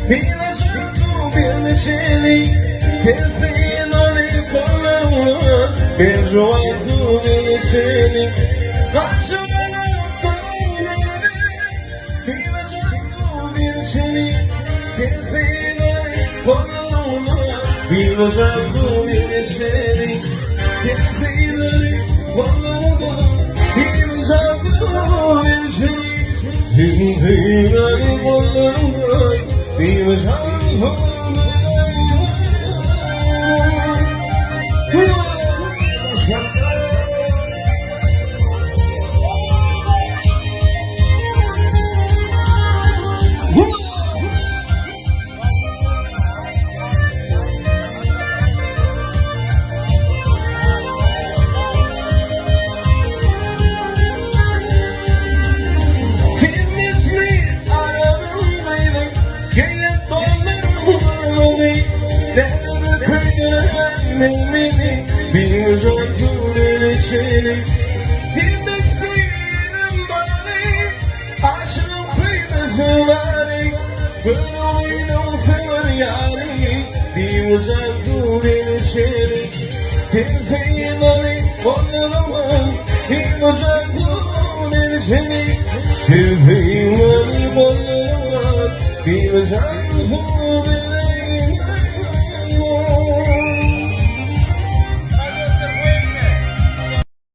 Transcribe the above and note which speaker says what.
Speaker 1: Viva junto Virgini, che finali con Beijoado Virgini, faccio Viva junto Virgini, che finali con Viva junto Virgini, che finali con Viva junto Virgini, che finali con He was home. Bir uzatılır içeri Dinmeksteyim bari Aşığın kıymetli var Böyle oyunu sever yari Bir uzatılır içeri Kimseyin ali onlarımın Bir uzatılır içeri Kimseyin ali onlarımın Bir uzatılır